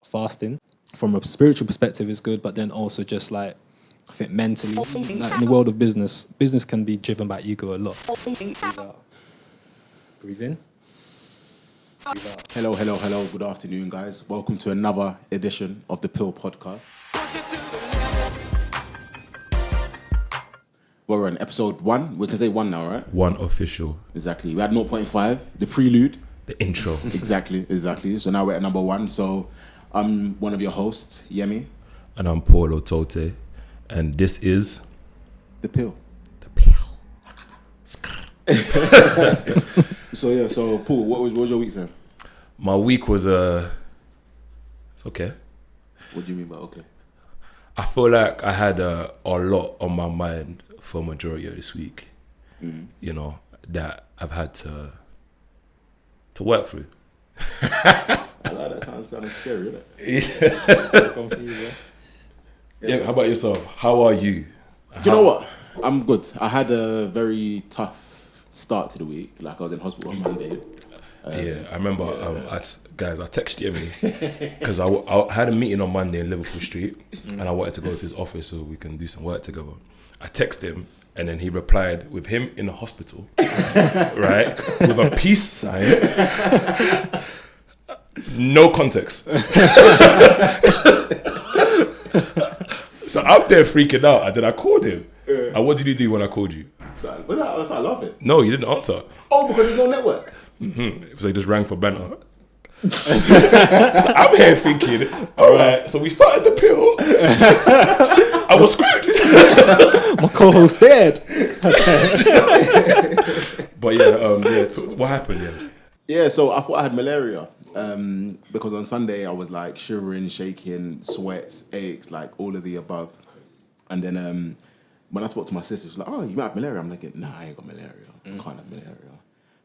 fasting. From a spiritual perspective is good, but then also just like, I think mentally, like in the world of business can be driven by ego a lot. Breathe out. Breathe in. Breathe out. Hello. Good afternoon, guys. Welcome to another edition of the PYL Podcast. We're on episode 1. We can say 1 now, right? 1 official. Exactly. We had 0.5, the prelude. The intro. Exactly. So now we're at number 1. So I'm one of your hosts, Yemi. And I'm Otote. And this is... The PYL. The PYL. So Paul, what was your week, sir? My week was... It's okay. What do you mean by okay? I feel like I had a lot on my mind for a majority of this week. You know, that I've had to work through. I like that kind of sounding scary, isn't it? Yeah. How about yourself? How are you? Do you know what? I'm good. I had a very tough start to the week. Like I was in hospital on Monday. I remember. I texted Yemi because I had a meeting on Monday in Liverpool Street, and I wanted to go to his office so we can do some work together. I texted him, and then he replied with him in the hospital, right, with a peace sign. No context. So I'm there freaking out, and then I called him. And what did you do when I called you? I love it. No, you didn't answer. Oh, because there's no network. It was like just rang for banter. So I'm here thinking, all right. So we started the PYL. I was screwed. My co-host dead. But yeah. So what happened? James? Yeah, so I thought I had malaria because on Sunday I was like shivering, shaking, sweats, aches, like all of the above. And then when I spoke to my sister, she's like, "Oh, you might have malaria." I'm like, "Nah, I ain't got malaria. I can't have malaria."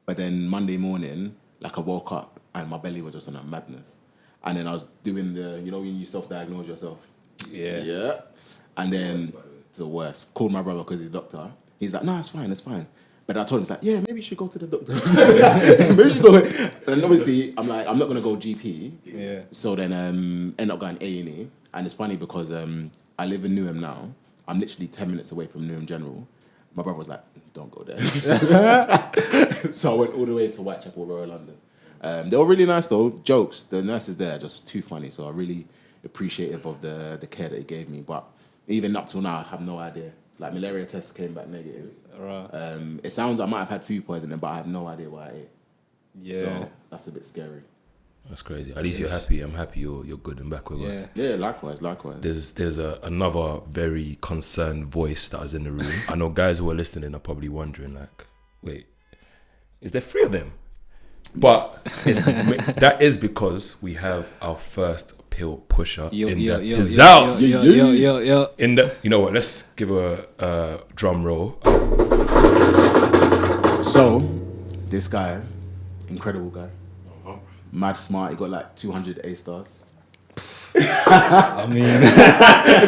But then Monday morning, like I woke up and my belly was just on a madness. And then I was doing when you self-diagnose yourself. Yeah. And then it's the worst. Called my brother because he's a doctor. He's like, "No, it's fine. But I told him, it's like, yeah, maybe you should go to the doctor. Maybe you should go. And obviously, I'm like, I'm not going to go GP. Yeah. So then end up going A&E. And it's funny because I live in Newham now. I'm literally 10 minutes away from Newham General. My brother was like, don't go there. So I went all the way to Whitechapel, Royal London. They were really nice though. Jokes. The nurses there are just too funny. So I'm really appreciative of the care that he gave me. But even up till now, I have no idea. Like malaria tests came back negative. Right. It sounds I might have had food poisoning, but I have no idea why I ate. Yeah. So that's a bit scary. That's crazy. At least you're happy. I'm happy you're good and back with us. Yeah, likewise. There's another very concerned voice that was in the room. I know guys who are listening are probably wondering, like, wait, is there 3 of them? But that is because we have our first PYL pusher in his house. Yo. In the, you know what? Let's give a drum roll. So, this guy, incredible guy, mad smart. He got like 200 A stars. I mean,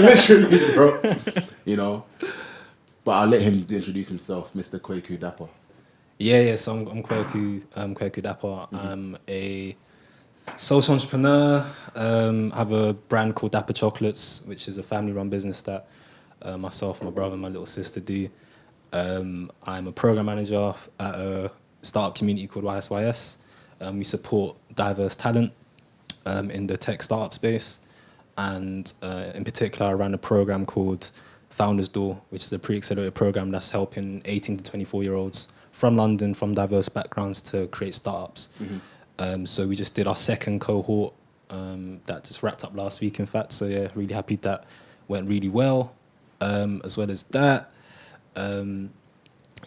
literally, bro. You know, but I'll let him introduce himself, Mr. Kwaku Dapaah. Yeah. So I'm Kwaku Dapaah. I'm a social entrepreneur. Have a brand called Dapaah Chocolates, which is a family-run business that myself, my brother, and my little sister do. I'm a program manager at a startup community called YSYS. We support diverse talent in the tech startup space, and in particular, I ran a program called Founders Door, which is a pre-accelerated program that's helping 18 to 24-year-olds from London, from diverse backgrounds, to create startups. So we just did our second cohort that just wrapped up last week, in fact. So yeah, really happy that went really well. As well as that, I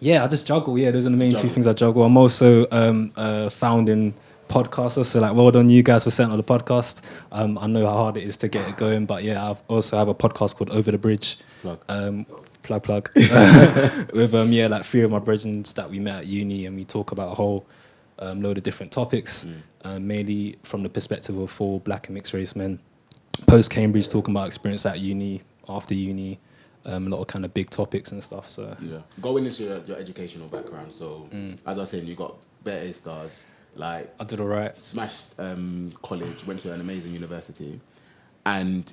just juggle. Yeah, those are the main 2 things I juggle. I'm also a founding podcaster, so like, well done you guys for setting up the podcast. I know how hard it is to get it going, but yeah, I've also have a podcast called Over the Bridge. Plug. With like 3 of my brethren that we met at uni, and we talk about a whole load of different topics, mainly from the perspective of 4 black and mixed race men post Cambridge, talking about experience at uni, after uni, a lot of kind of big topics and stuff. So going into your educational background, so as I was saying, you got better A stars. Like I did all right. smashed college, went to an amazing university, and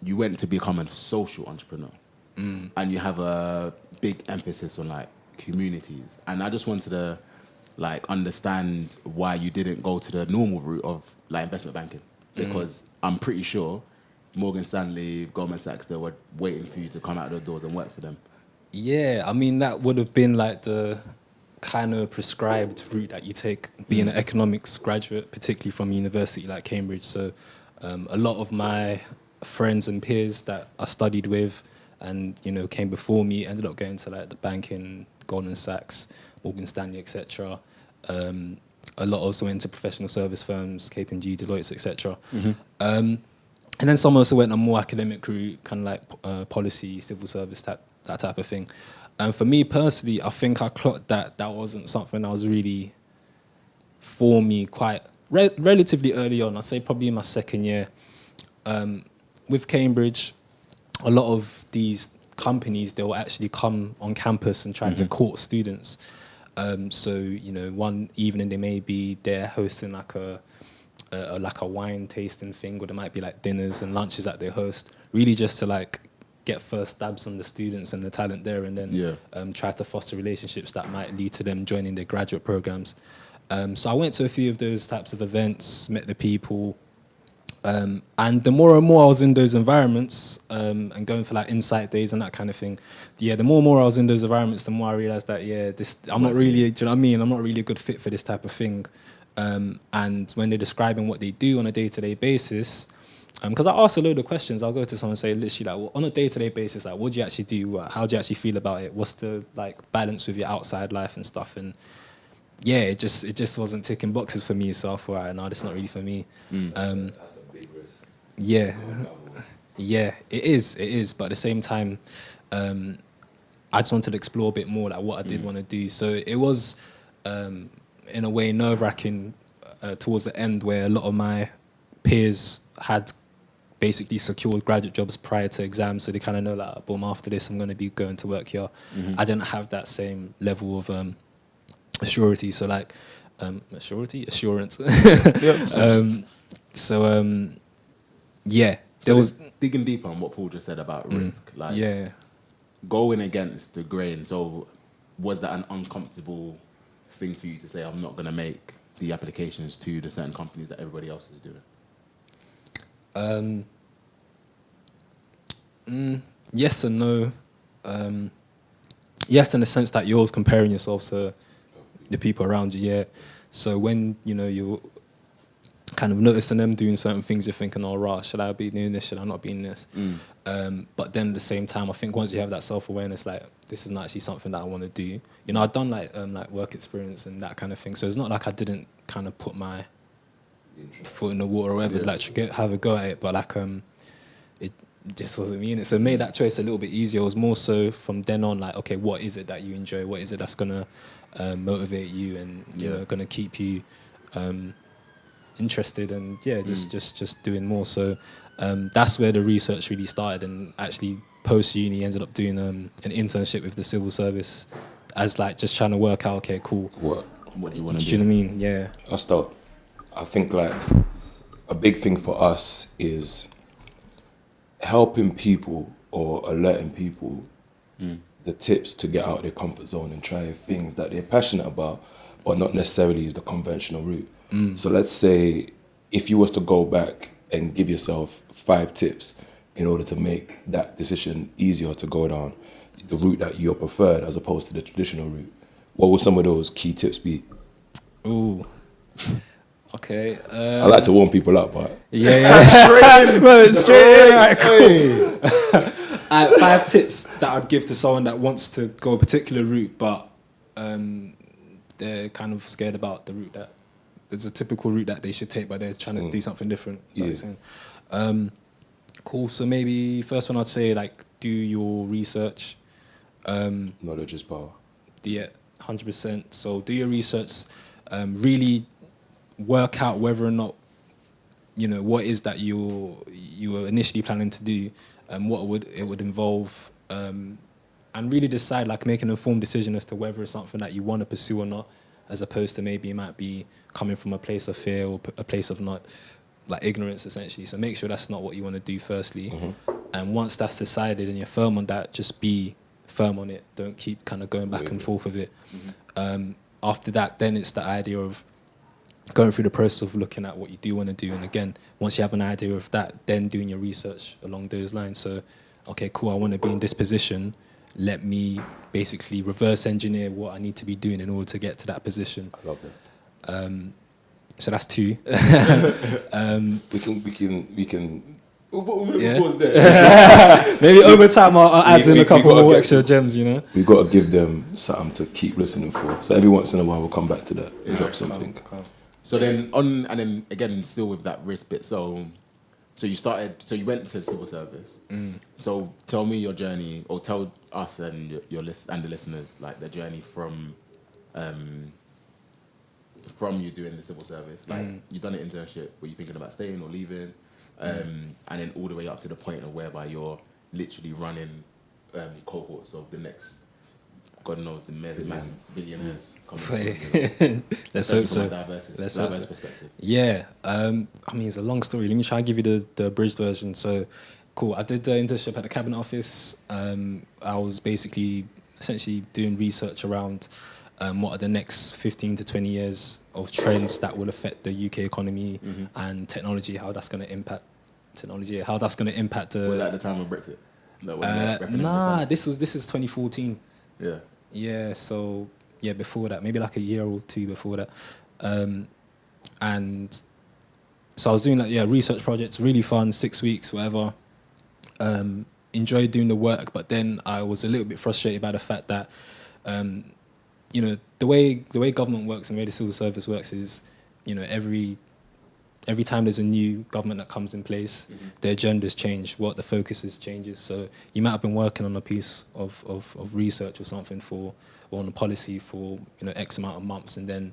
you went to become a social entrepreneur. And you have a big emphasis on like communities. And I just wanted to like understand why you didn't go to the normal route of like investment banking, because I'm pretty sure Morgan Stanley, Goldman Sachs, they were waiting for you to come out of the doors and work for them. Yeah, I mean, that would have been like the kind of prescribed route that you take being an economics graduate, particularly from a university like Cambridge. So a lot of my friends and peers that I studied with and, you know, came before me ended up going to like the banking, Goldman Sachs, Morgan Stanley, etc. A lot also went to professional service firms, KPMG, Deloitte, etc. And then some also went a more academic route, kind of like policy, civil service, that type of thing. And for me personally, I think I clocked that wasn't something that was really for me quite relatively early on. I'd say probably in my second year. With Cambridge, a lot of these companies, they will actually come on campus and try to court students. So, you know, one evening they may be there hosting like a wine tasting thing, or there might be like dinners and lunches that they host, really just to like get first stabs on the students and the talent there, and then try to foster relationships that might lead to them joining their graduate programs. So I went to a few of those types of events, met the people, and the more and more I was in those environments and going for like insight days and that kind of thing, the more and more I was in those environments, the more I realized that I'm not really, do you know what I mean? I'm not really a good fit for this type of thing. And when they're describing what they do on a day-to-day basis, because I ask a load of questions, I'll go to someone and say literally like, well, on a day-to-day basis, like, what do you actually do? How do you actually feel about it? What's the like balance with your outside life and stuff? And yeah, it just wasn't ticking boxes for me. So I thought, right, no, that's not really for me. That's a big risk. Yeah, yeah, it is. But at the same time, I just wanted to explore a bit more like what I did want to do. So it was, in a way, nerve-wracking towards the end, where a lot of my peers had basically secured graduate jobs prior to exams, so they kind of know like, boom, after this I'm going to be going to work here. I didn't have that same level of assurance. So like assurance. Yeah, So there was digging deeper on what Paul just said about risk, like going against the grain. So was that an uncomfortable thing for you to say, I'm not going to make the applications to the certain companies that everybody else is doing? Yes and no. Yes, in the sense that you're always comparing yourself to the people around you. Yeah. So when you're kind of noticing them doing certain things, you're thinking, "Oh, right, should I be doing this? Should I not be doing this?" But then at the same time, I think once you have that self-awareness, like this is not actually something that I want to do. I've done like work experience and that kind of thing. So it's not like I didn't kind of put my foot in the water or whatever, have a go at it, but like it just wasn't me in it. So it made that choice a little bit easier. It was more so from then on, like, okay, what is it that you enjoy? What is it that's gonna motivate you and you know gonna keep you interested and just doing more. So that's where the research really started, and actually post uni ended up doing an internship with the civil service as like just trying to work out, okay, cool, What do you want to do? Do you know what I mean? Yeah. That's dope. I think like a big thing for us is helping people or alerting people the tips to get out of their comfort zone and try things that they're passionate about, but not necessarily use the conventional route. So let's say if you was to go back and give yourself 5 tips in order to make that decision easier to go down the route that you're preferred as opposed to the traditional route, what would some of those key tips be? Ooh. Okay. I like to warm people up, but straight. Right, cool. 5 tips that I'd give to someone that wants to go a particular route, but they're kind of scared about the route that it's a typical route that they should take, but they're trying to do something different. Cool. So maybe first one I'd say, like, do your research. knowledge is power. Yeah, 100%. So do your research. Really work out whether or not what is that you were initially planning to do, what it would involve, and really decide, like, make an informed decision as to whether it's something that you want to pursue or not. as opposed to maybe it might be coming from a place of fear or a place of not like ignorance essentially. So make sure that's not what you want to do firstly. And once that's decided and you're firm on that, just be firm on it. Don't keep kind of going back and forth with it. After that, then it's the idea of going through the process of looking at what you do want to do. And again, once you have an idea of that, then doing your research along those lines. So, okay, cool, I want to be in this position. Let me basically reverse engineer what I need to be doing in order to get to that position. I love it. So that's 2. We can. Yeah. Pause there. Maybe over time I'll add in we a couple gotta more get extra gems, you know? We've got to give them something to keep listening for. So every once in a while we'll come back to that and drop something. So then and then again, still with that risk bit. So you went to civil service. So tell me your journey, or tell us and your and the listeners like the journey from you doing the civil service. Like you done an internship. Were you thinking about staying or leaving? And then all the way up to the point of whereby you're literally running cohorts of the next, God knows, the massive billionaires coming. Let's hope so. Let's hope so. Perspective. Yeah, I mean, it's a long story. Let me try and give you the abridged version. So, cool. I did the internship at the Cabinet Office. I was basically essentially doing research around what are the next 15 to 20 years of trends that will affect the UK economy and technology, how that's going to impact technology, how that's going to impact the... Was that at the time of Brexit? This is 2014. Yeah. Yeah, so, yeah, before that, maybe like a year or 2 before that. And so I was doing research projects, really fun, 6 weeks, whatever. Enjoyed doing the work, but then I was a little bit frustrated by the fact that you know, the way government works and the way the civil service works is, you know, every time there's a new government that comes in place, their agendas change, what the focus is changes. So you might have been working on a piece of research or something or on a policy for, you know, X amount of months, and then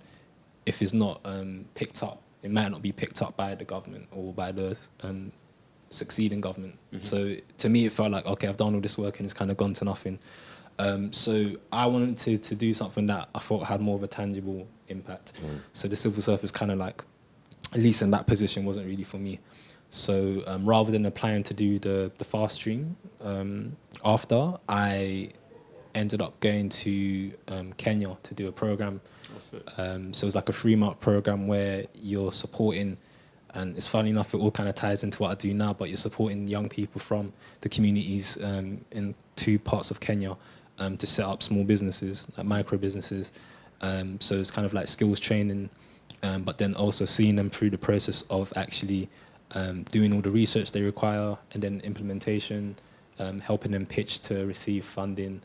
if it's not picked up, it might not be picked up by the government or by the succeeding government. So to me, it felt like, okay, I've done all this work and it's kind of gone to nothing. So I wanted to do something that I thought had more of a tangible impact. So the civil service kind of like, at least in that position, wasn't really for me. So rather than applying to do the fast stream, after I ended up going to Kenya to do a program. So it was like a 3-month program where you're supporting, and it's funny enough, it all kind of ties into what I do now, but you're supporting young people from the communities in 2 parts of Kenya to set up small businesses, like micro businesses. So it's kind of like skills training, but then also seeing them through the process of actually doing all the research they require, and then implementation, helping them pitch to receive funding,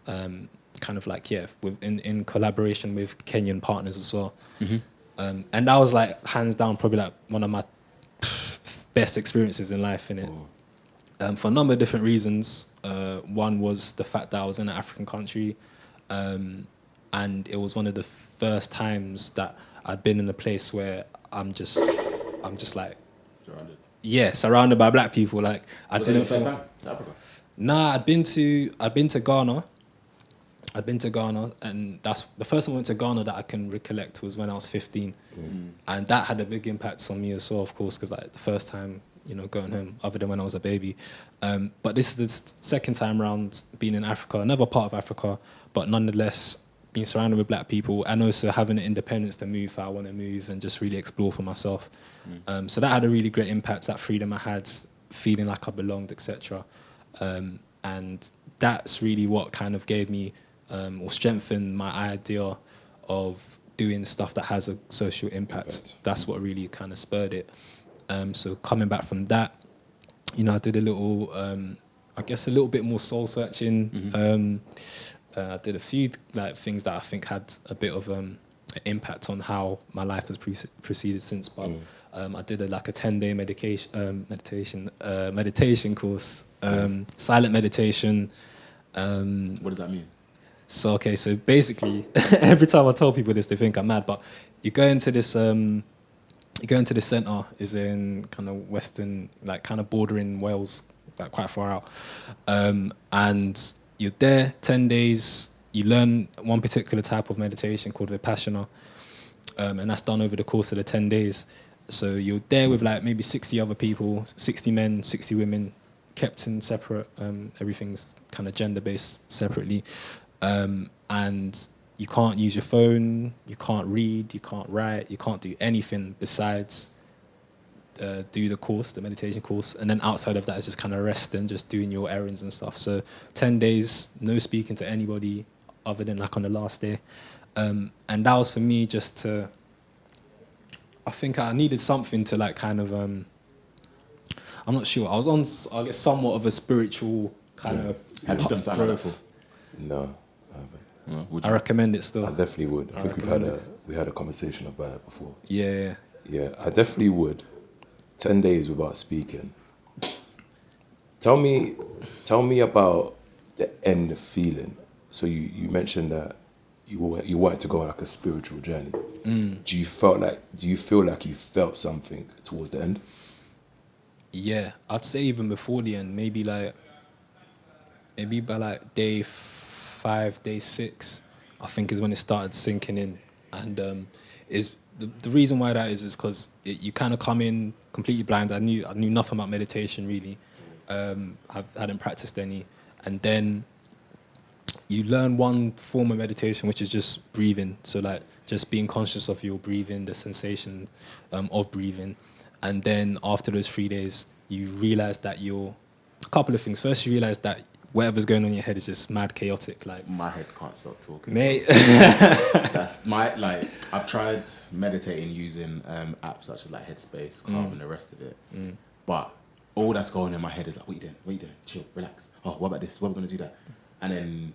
kind of like, in collaboration with Kenyan partners as well. And that was like, hands down, probably like one of my best experiences in life, innit? For a number of different reasons. One was the fact that I was in an African country, and it was one of the first times that I'd been in a place where I'm just like Surrounded. Yeah, surrounded by black people. Like I Was didn't that your feel. first time to Africa? Nah, I'd been to Ghana. And that's the first time I went to Ghana that I can recollect was when I was 15, and that had a big impact on me as well, of course, because like the first time, you know, going home, other than when I was a baby. But this is the second time around being in Africa, another part of Africa, but nonetheless being surrounded with black people, and also having the independence to move how I want to move and just really explore for myself. So that had a really great impact. That freedom I had, feeling like I belonged, etc. And that's really what kind of gave me or strengthened my idea of doing stuff that has a social impact. That's what really kind of spurred it. So coming back from that, you know, I did a little, I guess a little bit more soul searching. I did a few like things that I think had a bit of an impact on how my life has proceeded since. But I did a 10-day meditation course, silent meditation. What does that mean? So basically, every time I tell people this, they think I'm mad. But you go into this centre, is in kind of western, like kind of bordering Wales, like quite far out, and you're there 10 days. you learn one particular type of meditation called Vipassana, and that's done over the course of the 10 days. So you're there with like maybe 60 other people, 60 men, 60 women, kept in separate, everything's kind of gender-based separately. And you can't use your phone, you can't read, you can't write, you can't do anything besides do the course, the meditation course. And then outside of that, it's just kind of resting, just doing your errands and stuff. So 10 days, no speaking to anybody other than like on the last day. And that was for me just to, I think I needed something to like kind of, I'm not sure. I was on, I guess, somewhat of a spiritual kind of. Have you done something like that before? No, I haven't. I recommend it still. I definitely would. I think we had a conversation about it before. Yeah. Yeah, I definitely would. 10 days without speaking. Tell me about the end feeling. So you mentioned that you wanted to go on like a spiritual journey. Do you feel like you felt something towards the end? Yeah, I'd say even before the end, maybe by like day 5, day 6, I think is when it started sinking in. And is the reason why that is because you kind of come in completely blind. I knew nothing about meditation really. I hadn't practiced any, and then you learn one form of meditation, which is just breathing. So like just being conscious of your breathing, the sensation of breathing. And then after those 3 days, you realize that a couple of things. First, you realize that whatever's going on in your head is just mad chaotic. Like My head can't stop talking. mate. That's I've tried meditating using apps such as like Headspace, Calm, and the rest of it. But all that's going in my head is like, what you doing? Chill, relax. Oh, what about this? What are we gonna do that? And then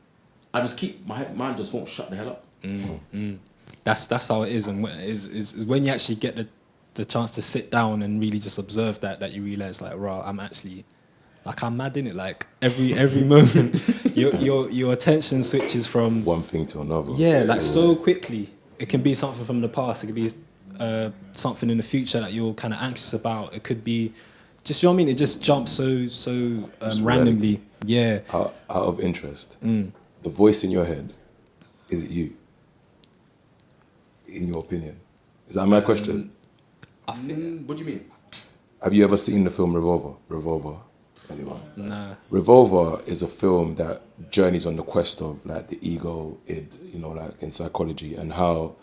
I just keep mind just won't shut the hell up. That's how it is, and is when you actually get the chance to sit down and really just observe that you realize like, wow, I'm actually like I'm mad in it. Like every moment, your attention switches from One thing to another. yeah, like so quickly. It can be something from the past. It could be something in the future that you're kind of anxious about. It could be just, you know what I mean. It just jumps so randomly. Yeah. Out of interest, the voice in your head, is it you? In your opinion, is that my question? I think What do you mean? Have you ever seen the film Revolver? Anyone? nah. Revolver is a film that journeys on the quest of like the ego, id, like in psychology, and how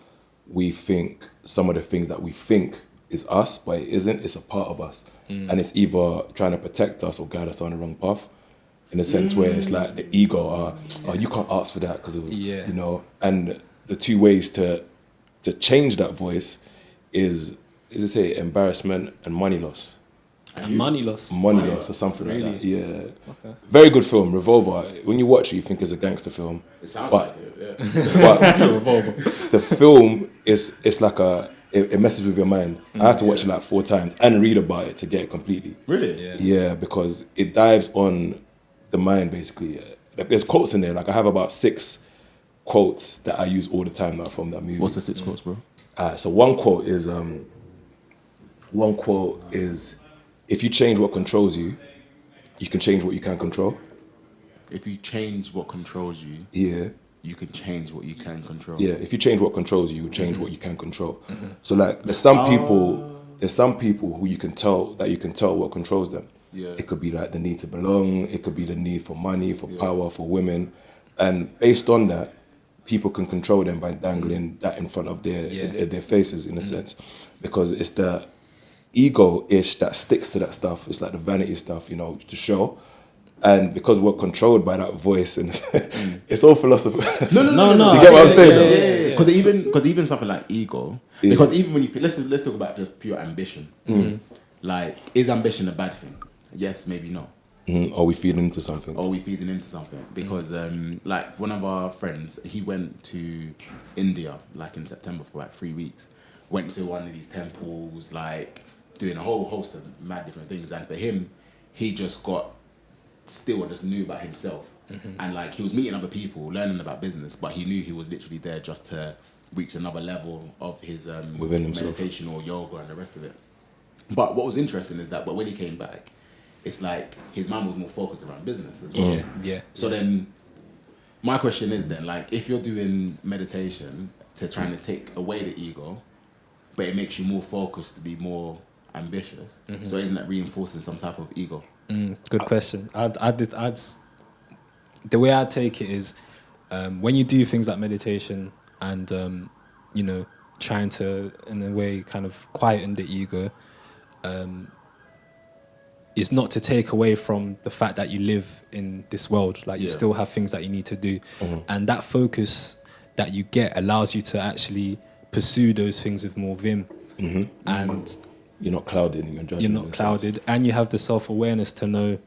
we think some of the things that we think is us, but it isn't. It's a part of us, and it's either trying to protect us or guide us on the wrong path. In a sense where it's like the ego, you can't ask for that because of and the two ways to change that voice is it say embarrassment and money loss. And money loss. Money loss or something Really? like that. Yeah. Okay. Very good film, Revolver. When you watch it, you think it's a gangster film. It sounds But- like it. But Revolver. the film it's like it messes with your mind. I had to watch it like 4 times and read about it to get it completely. Really? Yeah. Yeah, because it dives on the mind basically. Like there's quotes in there. Like I have about 6 quotes that I use all the time like, from that movie. What's the 6 quotes, bro? So one quote is, if you change what controls you, you can change what you can control. If you change what controls you, Yeah. you can change what you can control. Yeah, if you change what controls you, you change what you can control. So like there's some people who you can tell what controls them. Yeah. It could be like the need to belong, it could be the need for money, for power, for women. And based on that, people can control them by dangling that in front of their faces in a sense. Because it's the ego-ish that sticks to that stuff. It's like the vanity stuff, to show. And because we're controlled by that voice, and it's all philosophical. No. Do you get what I'm saying? Yeah. Because even something like ego, because even when you let's talk about just pure ambition. Like, is ambition a bad thing? Yes, maybe not. Are we feeding into something? Or are we feeding into something? Because like one of our friends, he went to India like in September for like 3 weeks. Went to one of these temples, like doing a whole host of mad different things. And for him, he just got still and just knew about himself. And like he was meeting other people, learning about business, but he knew he was literally there just to reach another level of his Within himself. meditation or yoga and the rest of it. But what was interesting is that when he came back, it's like his man was more focused around business as well. Yeah. So then my question is then, like, if you're doing meditation to trying to take away the ego, but it makes you more focused to be more ambitious, so isn't that reinforcing some type of ego? Good question. The way I take it is, when you do things like meditation and you know, trying to in a way kind of quieten the ego, it's not to take away from the fact that you live in this world. Like, you still have things that you need to do, and that focus that you get allows you to actually pursue those things with more vim, and You're not clouded in your judgment. you're not clouded, and you have the self-awareness to know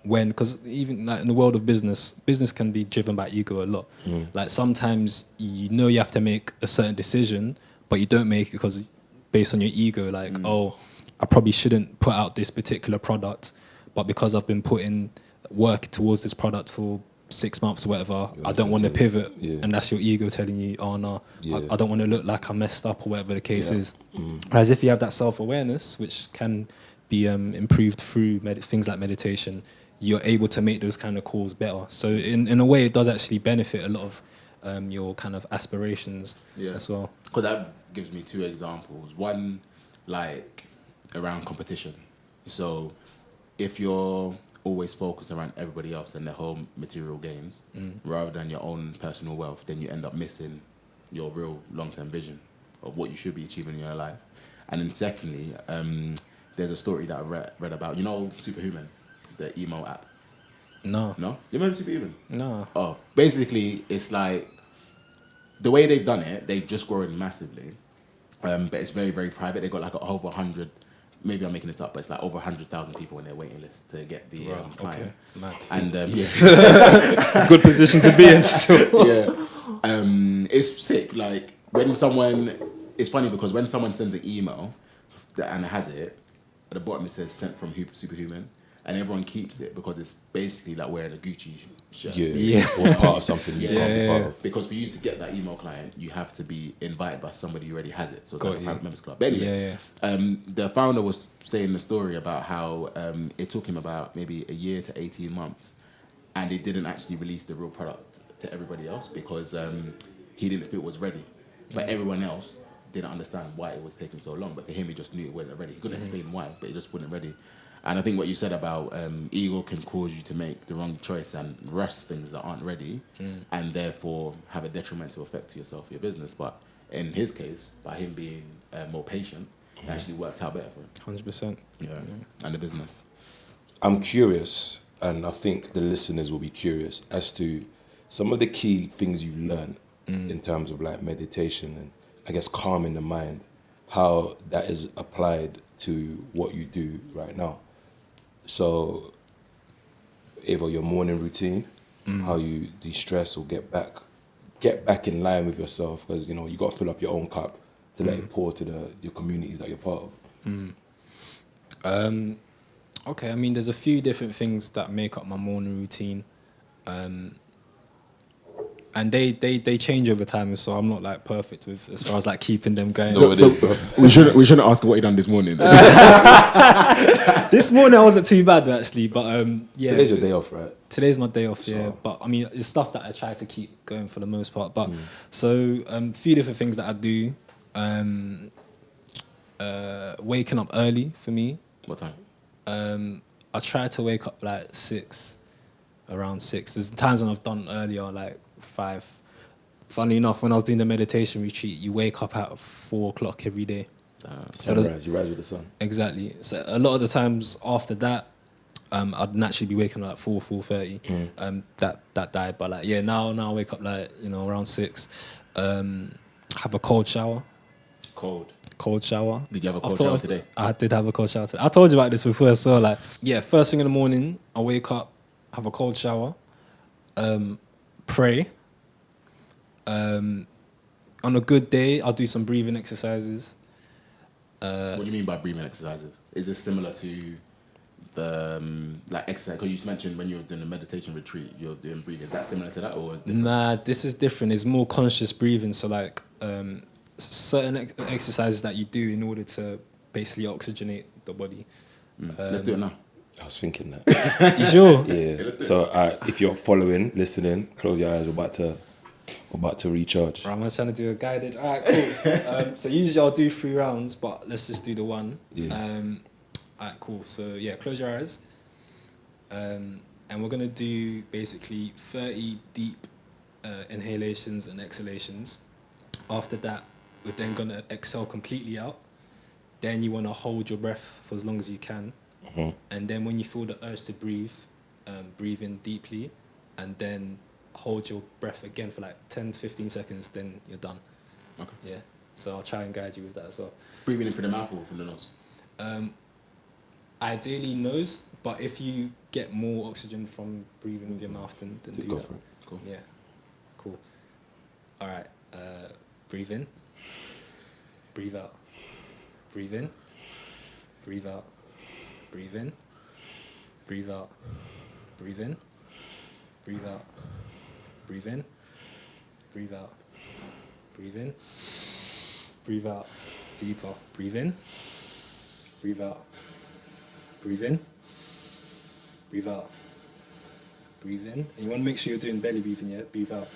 when, because even like in the world of business can be driven by ego a lot. Like, sometimes you know you have to make a certain decision, but you don't make it because based on your ego, like, oh, I probably shouldn't put out this particular product, but because I've been putting work towards this product for 6 months or whatever, I don't want to pivot. And that's your ego telling you, oh no, I don't want to look like I messed up or whatever the case is. As if you have that self-awareness, which can be improved through things like meditation, you're able to make those kind of calls better. So in a way, it does actually benefit a lot of your kind of aspirations as well. Because that gives me 2 examples. One, like, around competition. So if you're always focused around everybody else and their whole material gains, rather than your own personal wealth, then you end up missing your real long-term vision of what you should be achieving in your life. And then secondly, there's a story that I read about, you know, Superhuman, the emo app. No. You remember Superhuman? No. Oh, basically, it's like the way they've done it, they've just grown massively, but it's very, very private. They've got like over 100. Maybe I'm making this up, but it's like over 100,000 people in their waiting list to get the client. Okay. Mad. And Good position to be in still. it's sick. Like, when someone, it's funny because when someone sends an email and has it, at the bottom it says sent from Superhuman, and everyone keeps it because it's basically like wearing a Gucci shirt. Or part of something you can't be part of. Because for you to get that email client, you have to be invited by somebody who already has it. So it's like a private members club. But anyway, the founder was saying the story about how it took him about maybe a year to 18 months, and it didn't actually release the real product to everybody else because he didn't feel it was ready. But everyone else didn't understand why it was taking so long. But for him, he just knew it wasn't ready. He couldn't explain why, but it just wasn't ready. And I think what you said about ego can cause you to make the wrong choice and rush things that aren't ready, and therefore have a detrimental effect to yourself, your business. But in his case, by him being more patient, it actually worked out better for him. 100%. And the business. I'm curious, and I think the listeners will be curious as to some of the key things you learn in terms of like meditation and I guess calming the mind, how that is applied to what you do right now. So, either your morning routine, how you de-stress or get back in line with yourself, because you know you got to fill up your own cup to let it pour to your communities that you're part of. Okay, I mean, there's a few different things that make up my morning routine, and they change over time. So I'm not like perfect with as far as like keeping them going. So we shouldn't ask what he done this morning. This morning I wasn't too bad actually, but yeah. Today's your day off, right? Today's my day off, yeah. But I mean, it's stuff that I try to keep going for the most part. But so a few different things that I do. Waking up early for me. What time? I try to wake up like around 6. There's times when I've done earlier, like 5. Funny enough, when I was doing the meditation retreat, you wake up at 4 o'clock every day. Sunrise, you rise with the sun. Exactly. So a lot of the times after that, I'd naturally be waking up at 4:30. That died, but like now I wake up like around 6. Have a cold shower. Cold shower. Did you have a cold shower today? I did have a cold shower today. I told you about this before as well. Like, yeah, first thing in the morning, I wake up, have a cold shower, pray. On a good day, I'll do some breathing exercises. What do you mean by breathing exercises? Is this similar to the like exercise? Because you mentioned when you were doing a meditation retreat, you're doing breathing. Is that similar to that, or? Nah, this is different. It's more conscious breathing. So like certain exercises that you do in order to basically oxygenate the body. Let's do it now. I was thinking that. You sure? Yeah. So if you're following, listening, close your eyes. We're about to recharge. Right, I'm trying to do a guided. All right, cool. So usually I'll do 3 rounds, but let's just do the one. Yeah. All right, cool. So yeah, close your eyes. And we're gonna do basically 30 deep inhalations and exhalations. After that, we're then gonna exhale completely out. Then you wanna hold your breath for as long as you can. And then when you feel the urge to breathe, breathe in deeply, and then hold your breath again for like 10 to 15 seconds, then you're done. Okay. Yeah. So I'll try and guide you with that as well. Breathing in through the mouth or from the nose? Ideally nose, but if you get more oxygen from breathing with your mouth, then do Go that. for it. Cool. Yeah. Cool. All right. Breathe in. Breathe out. Breathe in. Breathe out. Breathe in. Breathe out. Breathe in. Breathe out. Breathe in. Breathe out. Breathe in. Breathe out. Deeper. Breathe in. Breathe out. Breathe in. Breathe out. Breathe in. And you want to make sure you're doing belly breathing, yeah? Breathe out.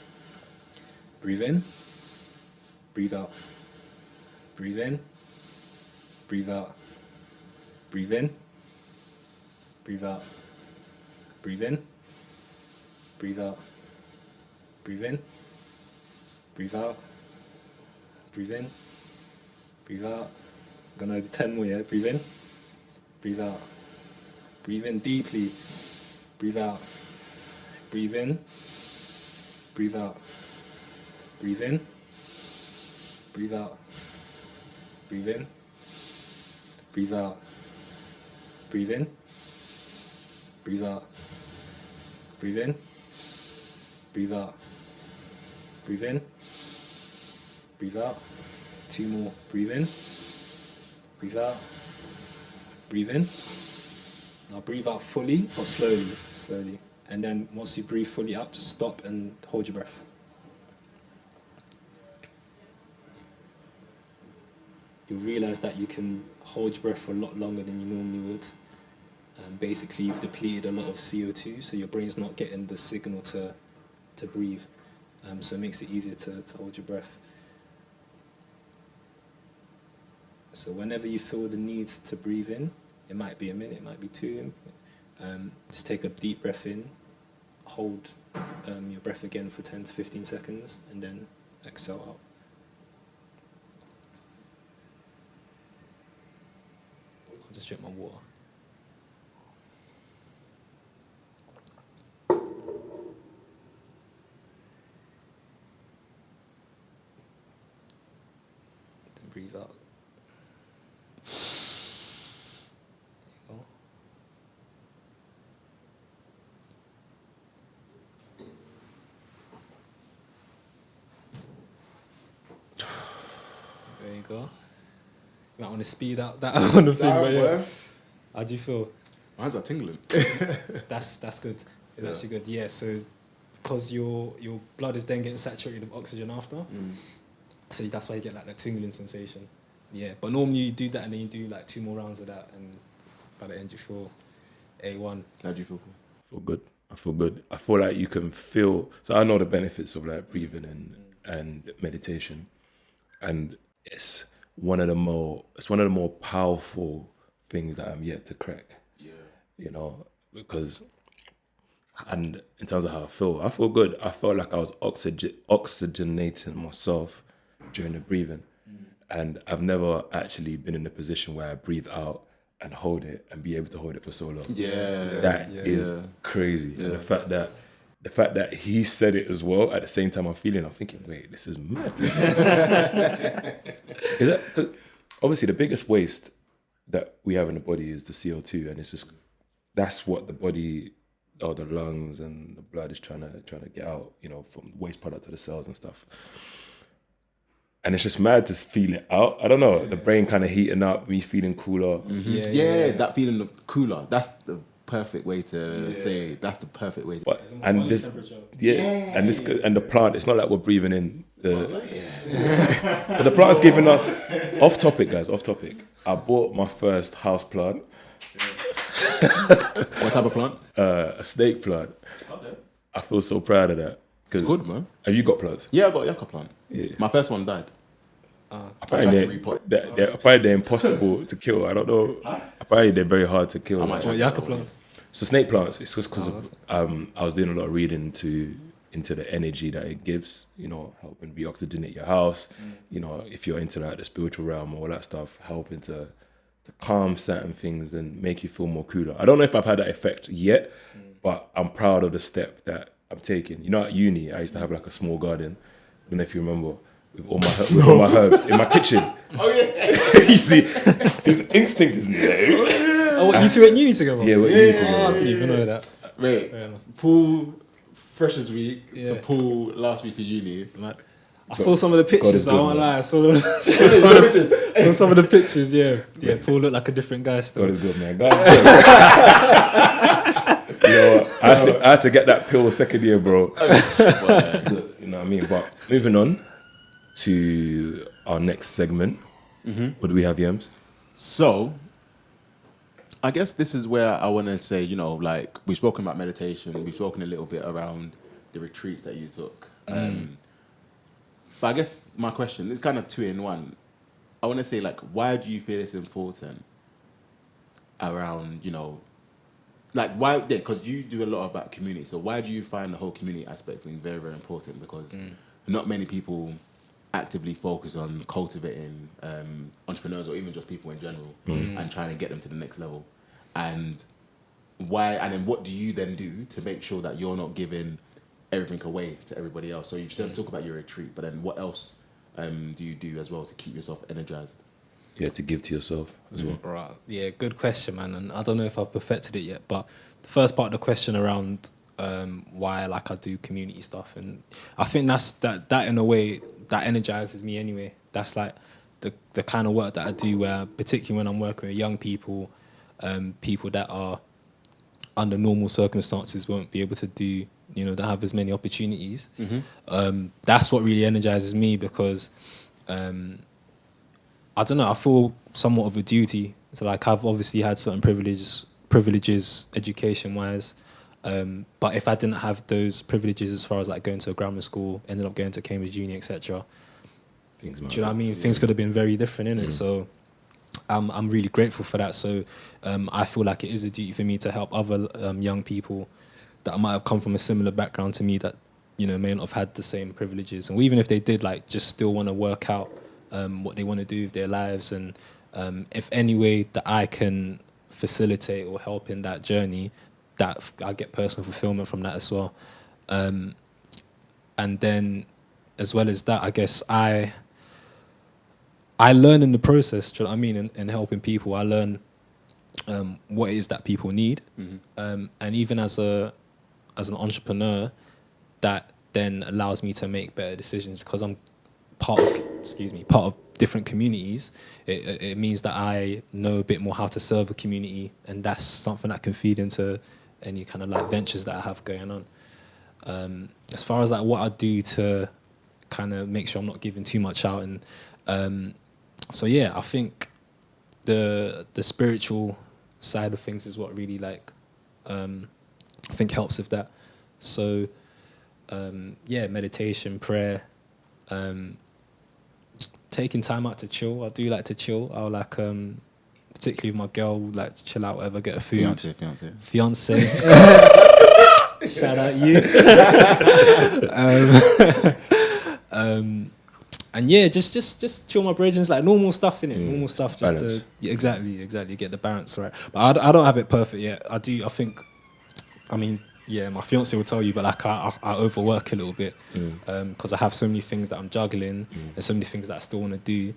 Breathe in. Breathe out. Breathe in. Breathe out. Breathe in. Breathe out. Breathe in. Breathe out. Breathe in. Breathe out. Breathe in. Breathe out. I'm gonna do 10 more, yeah? Breathe in. Breathe out. Breathe in deeply. Breathe out. Breathe in. Breathe out. Breathe in. Breathe out. Breathe in. Breathe out. Breathe in. Breathe out. Breathe in. Breathe out. Breathe in. Breathe out. 2 more. Breathe in. Breathe out. Breathe in. Now breathe out fully or slowly. Slowly. And then once you breathe fully out, just stop and hold your breath. You'll realize that you can hold your breath for a lot longer than you normally would. Basically, you've depleted a lot of CO2, so your brain's not getting the signal to breathe. So it makes it easier to hold your breath. So whenever you feel the need to breathe in, it might be a minute, it might be 2, just take a deep breath in, hold your breath again for 10 to 15 seconds, and then exhale out. I'll just drink my water. Then breathe out. There you go. There you go. You might want to speed up that on the thing, but yeah. How do you feel? My hands are tingling. That's good. It's actually good. Yeah. So because your blood is then getting saturated with oxygen after, so that's why you get like that tingling sensation. Yeah. But normally you do that and then you do like 2 more rounds of that, and by the end you feel A1. How do you feel? I feel good. I feel like you can feel. So I know the benefits of like breathing and meditation, and it's one of the more powerful things that I'm yet to crack. Yeah. You know, because, and in terms of how I feel good. I felt like I was oxygenating myself during the breathing, and I've never actually been in a position where I breathe out and hold it and be able to hold it for so long. That is crazy. And the fact that he said it as well at the same time I'm thinking, wait, this is mad. Is that, 'cause obviously the biggest waste that we have in the body is the CO2, and it's just, that's what the body or the lungs and the blood is trying to get out, you know, from waste product to the cells and stuff. And it's just mad to feel it out. I don't know, the brain kind of heating up, me feeling cooler. Yeah, that feeling of cooler. That's the perfect way to say it. That's the perfect way. But and this, and this, and the plant. It's not like we're breathing in but the plant's giving us. Off topic, guys. Off topic. I bought my first house plant. What type of plant? A snake plant. Okay. I feel so proud of that. It's good, man. Have you got plants? Yeah, I got a yucca plant. Yeah. My first one died. Apparently, tried to repot. they're impossible to kill. I don't know. Apparently, they're very hard to kill. I might try What to get yucca that plant? one. So snake plants, it's just because of I was doing a lot of reading into the energy that it gives, helping reoxygenate your house, if you're into like the spiritual realm, all that stuff, helping to calm certain things and make you feel more cooler. I don't know if I've had that effect yet, but I'm proud of the step that I'm taking. At uni, I used to have like a small garden. I don't know if you remember, with all my herbs in my kitchen. Oh yeah. You see, his instinct is there. Oh, what, you two at uni together? Yeah, we're Yeah. uni together. I didn't even know that. Wait, Fair enough. Paul Freshers Week to Yeah. Paul last week of uni. Like, I saw some of the God is pictures. I good, won't man. lie. I saw some of the pictures. Yeah. Paul looked like a different guy still. God is good, man. God is good. What? I had to get that pill second year, bro. You know what I mean? But moving on to our next segment. What do we have, Yems? So, I guess this is where I want to say, like we've spoken about meditation, we've spoken a little bit around the retreats that you took. But I guess my question is kind of two in one. I want to say, like, why do you feel it's important around, like why? Yeah, because you do a lot about community. So why do you find the whole community aspect thing very, very important? Because not many people actively focus on cultivating entrepreneurs or even just people in general and trying to get them to the next level. And why? And then what do you then do to make sure that you're not giving everything away to everybody else? So you just talk about your retreat, but then what else do you do as well to keep yourself energized? Yeah, to give to yourself as well. Right. Yeah, good question, man. And I don't know if I've perfected it yet, but the first part of the question around why I do community stuff, and I think that's that in a way that energizes me anyway. That's like the kind of work that I do where, particularly when I'm working with young people, people that are under normal circumstances won't be able to do, don't have as many opportunities. That's what really energizes me because I don't know, I feel somewhat of a duty. So I've obviously had certain privileges education-wise, but if I didn't have those privileges as far as like going to a grammar school, ended up going to Cambridge Uni, etc., do you know what I mean? Things could have been very different, innit? So I'm really grateful for that. So I feel like it is a duty for me to help other young people that might have come from a similar background to me that, may not have had the same privileges. And even if they did, like, just still want to work out what they want to do with their lives. And if any way that I can facilitate or help in that journey, that I get personal fulfillment from that as well. And then, as well as that, I guess I learn in the process, do you know what I mean? In helping people, I learn what it is that people need. And even as an entrepreneur, that then allows me to make better decisions because I'm part of different communities. It means that I know a bit more how to serve a community, and that's something that can feed into any kind of like ventures that I have going on. As far as like what I do to kind of make sure I'm not giving too much out, and so yeah, I think the spiritual side of things is what really like I think helps with that. So yeah, meditation, prayer, taking time out to chill. I do like to chill. I'll like particularly with my girl, like chill out, whatever, get a food. Fiance. Shout out you. And yeah, just chill my bridges, like normal stuff in it, normal stuff, just balance. to exactly get the balance right. But I don't have it perfect yet. I think, I mean, yeah, my fiance will tell you, but like I overwork a little bit because I have so many things that I'm juggling and so many things that I still want to do.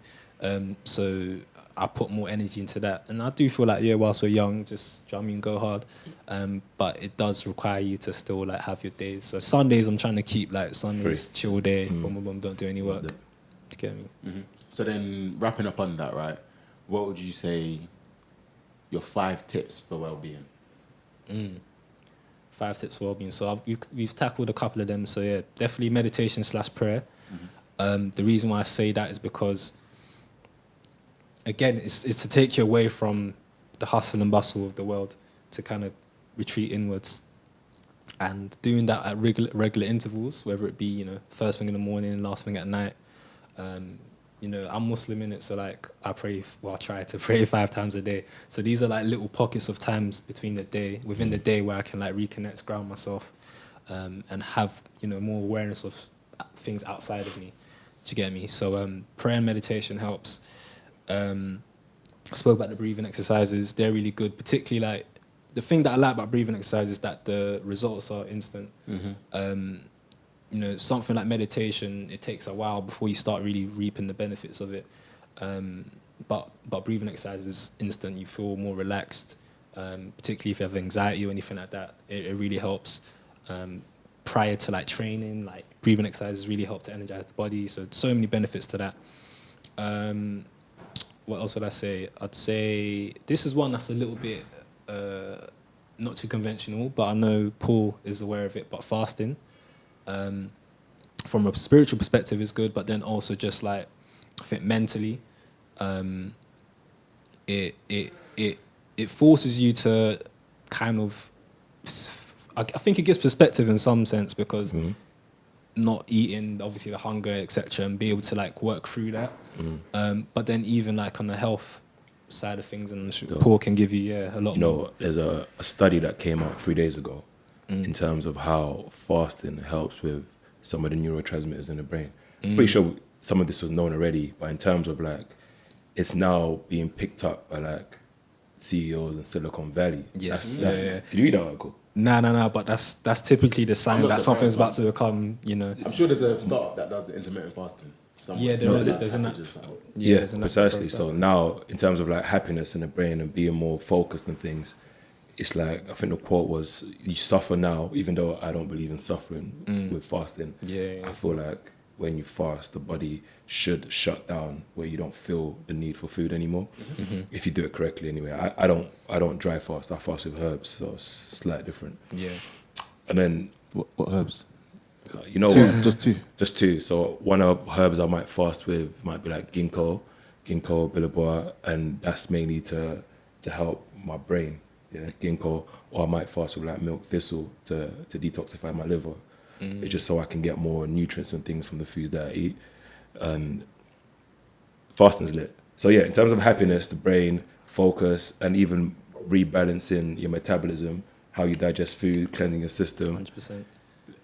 So I put more energy into that, and I do feel like whilst we're young, just do you know what I mean, go hard. But it does require you to still like have your days. So Sundays, I'm trying to keep like Sundays chill day. Boom, boom, boom, don't do any work. You get me? So then, wrapping up on that, right? What would you say your 5 tips for well-being? 5 tips for well-being. So we've tackled a couple of them. So yeah, definitely meditation / prayer. The reason why I say that is because, again, it's to take you away from the hustle and bustle of the world. to kind of retreat inwards. And doing that at regular intervals, whether it be, you know, first thing in the morning, last thing at night. You know, I'm Muslim in it, so like I try to pray 5 times a day. So these are like little pockets of times within the day where I can like reconnect, ground myself, and have, you know, more awareness of things outside of me. Do you get me? So prayer and meditation helps. I spoke about the breathing exercises. They're really good, particularly like the thing that I like about breathing exercises is that the results are instant. You know, something like meditation, it takes a while before you start really reaping the benefits of it. But breathing exercises is instant. You feel more relaxed, particularly if you have anxiety or anything like that. It really helps. Prior to like training, like breathing exercises really help to energize the body. So many benefits to that. What else would I say? I'd say this is one that's a little bit not too conventional, but I know Paul is aware of it. But fasting, from a spiritual perspective, is good. But then also just like, I think mentally, it forces you to kind of. I think it gives perspective in some sense because not eating, obviously the hunger, etc., and be able to like work through that. But then even like on the health side of things, and Paul can give you a lot more. There's a study that came out 3 days ago in terms of how fasting helps with some of the neurotransmitters in the brain. Pretty sure some of this was known already, but in terms of like, it's now being picked up by like CEOs in Silicon Valley. Yes. Did you read that article? No, but that's typically the sign that something's about to become, you know. I'm sure there's a startup that does the intermittent fasting. Yeah, there's an app. Yeah, precisely. So now, in terms of like happiness in the brain and being more focused on things, it's like, I think the quote was, you suffer now, even though I don't believe in suffering with fasting. Yeah. I feel like when you fast, the body should shut down where you don't feel the need for food anymore. If you do it correctly anyway. I don't dry fast, I fast with herbs, so it's slightly different. Yeah. And then, What herbs? you know Two, what? just two. Just two. So one of herbs I might fast with might be like ginkgo, billabong, and that's mainly to help my brain. Yeah, ginkgo. Or I might fast with like milk thistle to detoxify my liver. It's just so I can get more nutrients and things from the foods that I eat. And fasting's lit. So yeah, in terms of happiness, the brain, focus, and even rebalancing your metabolism, how you digest food, cleansing your system. 100%.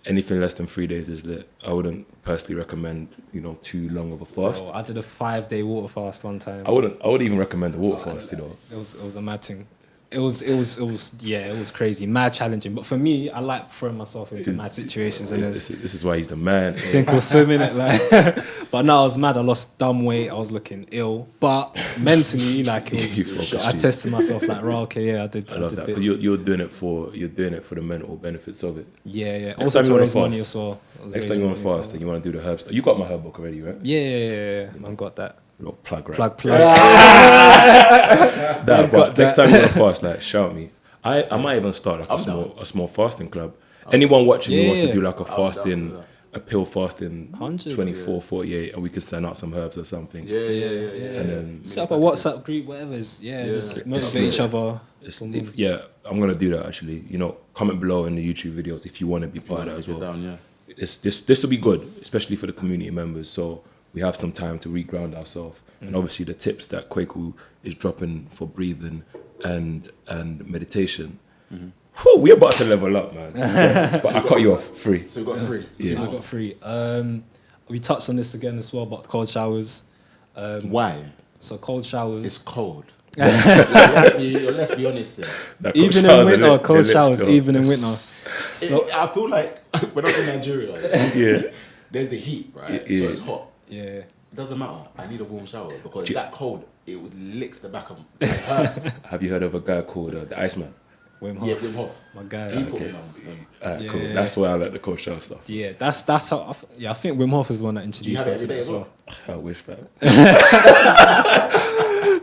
Anything less than 3 days is lit. I wouldn't personally recommend, too long of a fast. I did a 5-day water fast one time. I wouldn't even recommend a water fast, It was a mad thing. It was crazy, mad challenging. But for me, I like throwing myself into mad situations, and This is why he's the man. sink or swim in it. Like, but no, I was mad. I lost dumb weight. I was looking ill, but mentally, like, I tested myself. Like, right, okay, yeah, I did. I love that because you're doing it for the mental benefits of it. Yeah. Next Also time to you wanna raise money fast. as well. Next time you want to fast and you want to do the herb stuff, you got my herb book already, right? Yeah. I got that. Little plug, right? Plug. But next time you want to fast, like, shout me. I might even start like a small fasting club. Anyone watching who wants to do like a pill fasting 24, 48, and we could send out some herbs or something. Yeah. And then set up a WhatsApp group, whatever it is. Just motivate each other. I'm gonna do that actually. Comment below in the YouTube videos if you want to be part of that as well. This will be good, especially for the community members. So we have some time to reground ourselves, and obviously the tips that Kwaku is dropping for breathing and meditation. Whew, we're about to level up, man. But I cut you off free. So we got three. I got 3. We touched on this again as well about cold showers. Why? So cold showers. It's cold. Let's be honest there. Even in winter, cold showers. Even in winter. So I feel like when I'm in Nigeria, there's the heat, right? Yeah. So it's hot. Yeah. It doesn't matter. I need a warm shower because that cold, it licks the back of my hurts. Have you heard of a guy called the Iceman? Wim Hof. Yeah, Wim Hof. My guy. He put me on. Cool. That's why I like the cold shower stuff. Yeah, that's how. I think Wim Hof is the one that Do you introduced have me it to every day it as as well. well? I wish, fam.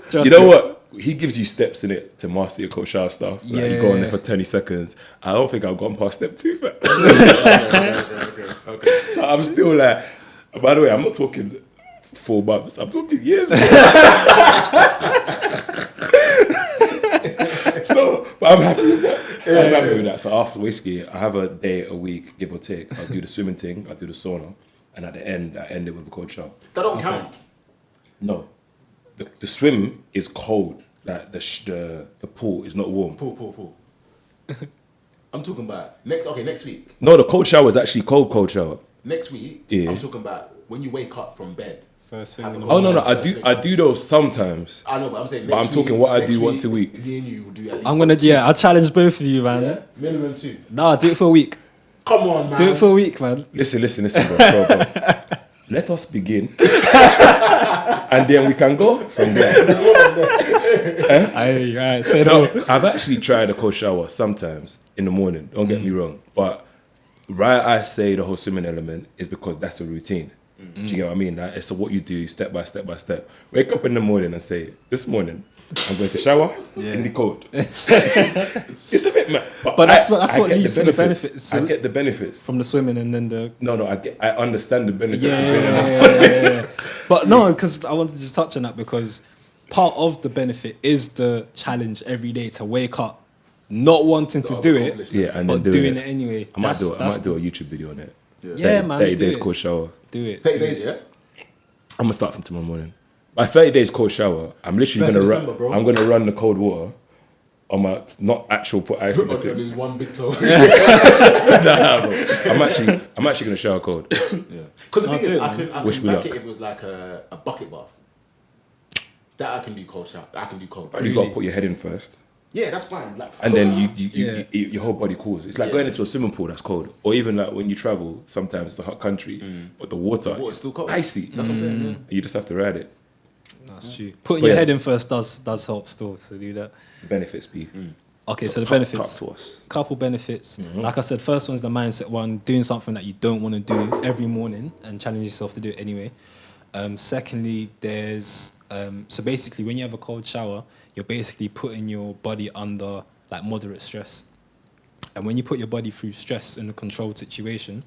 Trust You know me. what? He gives you steps in it to master your cold shower stuff. Like you go on there for 20 seconds. I don't think I've gone past step 2, fam. Okay. So I'm still like, by the way, I'm not talking 4 months. I'm talking years, bro. So So, but I'm happy with that. I'm happy with that. So after whiskey, I have a day a week, give or take. I'll do the swimming thing, I'll do the sauna, and at the end, I end it with a cold shower. That don't count. No, the swim is cold. Like the pool is not warm. Pool. I'm talking about next week. No, the cold shower is actually cold shower. Next week, Yeah. I'm talking about when you wake up from bed. First thing Have in a the Oh cold no, shower. I do those sometimes. I know, but I'm saying. But Next I'm talking week, what I next do once a week. Me and you will do at least. I'm gonna, I'll challenge both of you, man. Yeah? Minimum 2. Nah, do it for a week. Come on, man. Do it for a week, man. Listen, bro. Let us begin, and then we can go from there. Aye, right. So No, no. I've actually tried a cold shower sometimes in the morning. Don't get me wrong, but I say the whole swimming element is because that's a routine. Do you get what I mean? Like, it's what you do step by step by step. Wake up in the morning and say, "This morning I'm going to shower in the cold." It's a bit mad, But that's what get leads to the benefits. I get the benefits. From the swimming and then the No, I understand the benefits. yeah. But no, because I wanted to just touch on that because part of the benefit is the challenge every day to wake up, not wanting to do it, Yeah, and then but doing it anyway. I might do a YouTube video on it. Yeah, man. 30 do days it. cold shower. Do it. 30 days, yeah? I'm gonna start from tomorrow morning. By 30 days cold shower, I'm literally First of gonna December, bro. I'm gonna run the cold water on my not actual put ice in the On thing. his one big toe. Nah, bro. I'm actually gonna shower cold. Yeah. Because the thing do is, it, I can Wish me back luck. it if it was like a bucket bath. That I can do cold shower. I can do cold. You gotta put your head in first, Yeah, that's fine. Like, and then Yeah. your whole body cools. It's like going into a swimming pool that's cold, or even like when you travel. Sometimes it's a hot country, but the water water's is still cold. icy. That's what I'm saying. You just have to ride it. That's true. Putting But your yeah. head in first does help still to do that. The benefits be Okay, so the talk benefits. to us. Couple benefits. Like I said, first one's the mindset one, doing something that you don't want to do every morning and challenge yourself to do it anyway. Secondly, there's so basically when you have a cold shower, you're basically putting your body under like moderate stress. And when you put your body through stress in a controlled situation,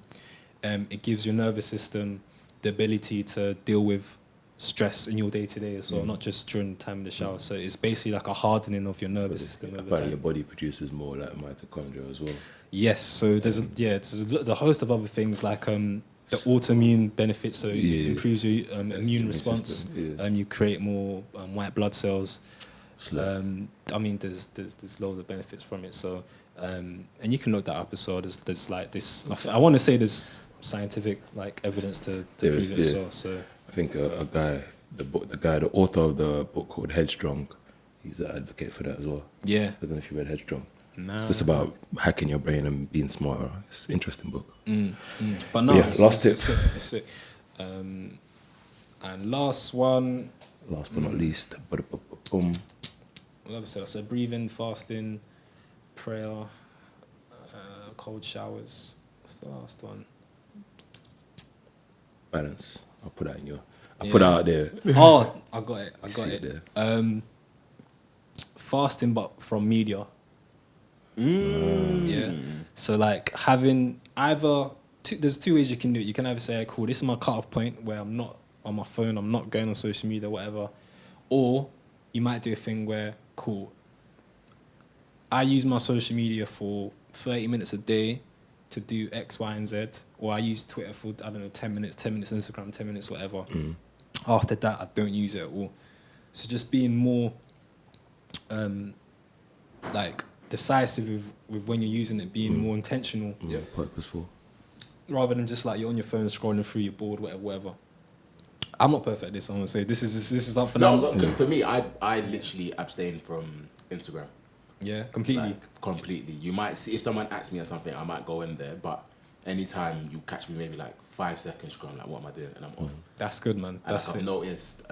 it gives your nervous system the ability to deal with stress in your day to day as well, not just during the time of the shower. So it's basically like a hardening of your nervous system over Apparently, your time. body produces more like mitochondria as well. Yes, so there's a host of other things like the autoimmune benefits. So it improves your immune response. system, You create more white blood cells. Slap. I mean, there's loads of benefits from it. So and you can look that up as well. There's like this. I want to say there's scientific like evidence to There prove is, it as yeah. well. So I think a guy, the author of the book called Headstrong, he's an advocate for that as well. yeah, I don't know if you read Headstrong. Nah. It's just about hacking your brain and being smarter. It's an interesting book. But no, Yeah, it's, last it's, tip. It's sick. And last one, Last but not least, boom. what else? So breathing, fasting, prayer, cold showers. What's the last one? Balance. I'll put that in your. I put that out there. Oh, I got it. See it There. Fasting, but from media. Yeah. So like having either there's two ways you can do it. You can either say, "Cool, this is my cut-off point where I'm not on my phone, I'm not going on social media, whatever," or you might do a thing where, "Cool, I use my social media for 30 minutes a day to do X, Y, and Z, or I use Twitter for 10 minutes Instagram, 10 minutes, whatever. After that, I don't use it at all." So just being more like decisive with when you're using it, being more intentional, Yeah, purposeful. rather than just like you're on your phone scrolling through your board, whatever. I'm not perfect at this. I'm gonna say this is not for No, now. but for me, I literally abstain from Instagram. Yeah, completely. Like, completely. You might see, if someone asks me or something, I might go in there, but anytime you catch me maybe like 5 seconds scrolling, like, what am I doing? And I'm off. That's good, man. And That's like, I've it. noticed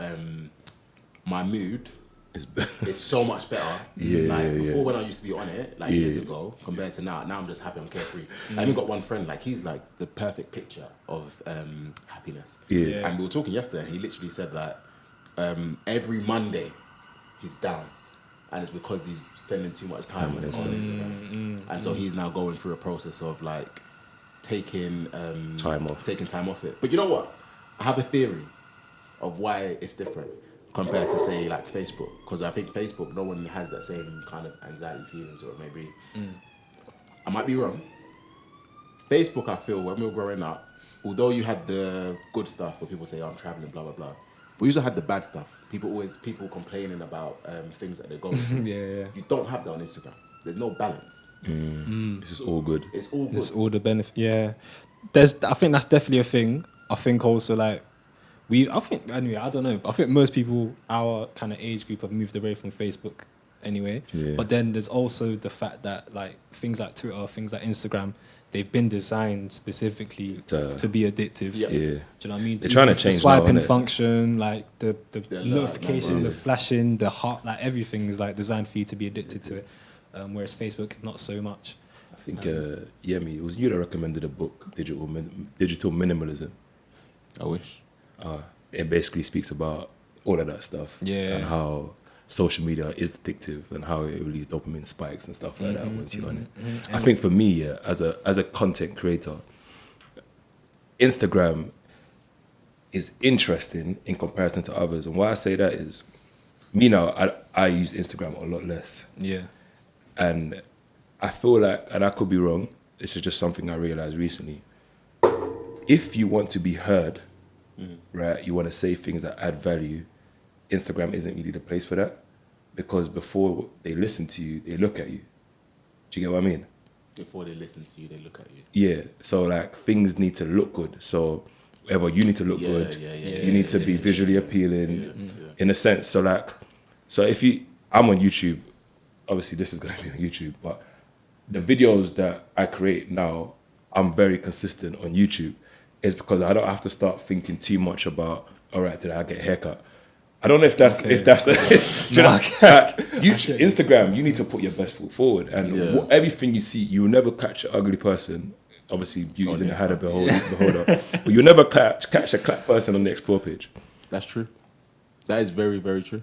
my mood It's is so much better. Before when I used to be on it, like years ago, compared to now I'm just happy, I'm carefree. I even got one friend, like he's like the perfect picture of happiness. Yeah. And we were talking yesterday, and he literally said that every Monday he's down, and it's because he's spending too much time on Instagram. And so he's now going through a process of like taking Time off. taking time off it. But you know what? I have a theory of why it's different. compared to say like Facebook, because I think Facebook, no one has that same kind of anxiety feelings, or maybe I might be wrong. Facebook, I feel when we were growing up, although you had the good stuff where people say, oh, I'm traveling, blah blah blah, we also had the bad stuff. People complaining about things that they're going through. Yeah. You don't have that on Instagram. There's no balance. It's just all good. It's all good. It's all the benefit. Yeah, I think that's definitely a thing. I think also like anyway, I don't know. I think most people our kind of age group have moved away from Facebook anyway. Yeah. But then there's also the fact that like things like Twitter, things like Instagram, they've been designed specifically to be addictive. Yeah. Yeah. Do you know what I mean? They're trying to The change swiping now, innit? function, like the notification, number. the flashing, the heart, like everything is like designed for you to be addicted to it. Whereas Facebook, not so much. I think Yemi, it was you that recommended a book, Digital Minimalism. I wish. It basically speaks about all of that stuff. Yeah. And how social media is addictive and how it releases dopamine spikes and stuff like that once you're on it. I think for me, yeah, as a content creator, Instagram is interesting in comparison to others. And why I say that is, me now, I use Instagram a lot less. Yeah. And I feel like, and I could be wrong, this is just something I realized recently. If you want to be heard, right, you want to say things that add value, Instagram isn't really the place for that. Because before they listen to you, they look at you. Do you get what I mean? Before they listen to you, they look at you. Yeah. So like things need to look good. So whatever, you need to look good. You need to be visually appealing in a sense. So like, I'm on YouTube. Obviously, this is going to be on YouTube, but the videos that I create now, I'm very consistent on YouTube. It's because I don't have to start thinking too much about, all right, did I get a haircut? I don't know if that's, do you know, YouTube, Instagram, you need to put your best foot forward. And everything you see, you will never catch an ugly person. Obviously, beauty's in the hand of the beholder. But you'll never catch a clap person on the explore page. That's true. That is very, very true.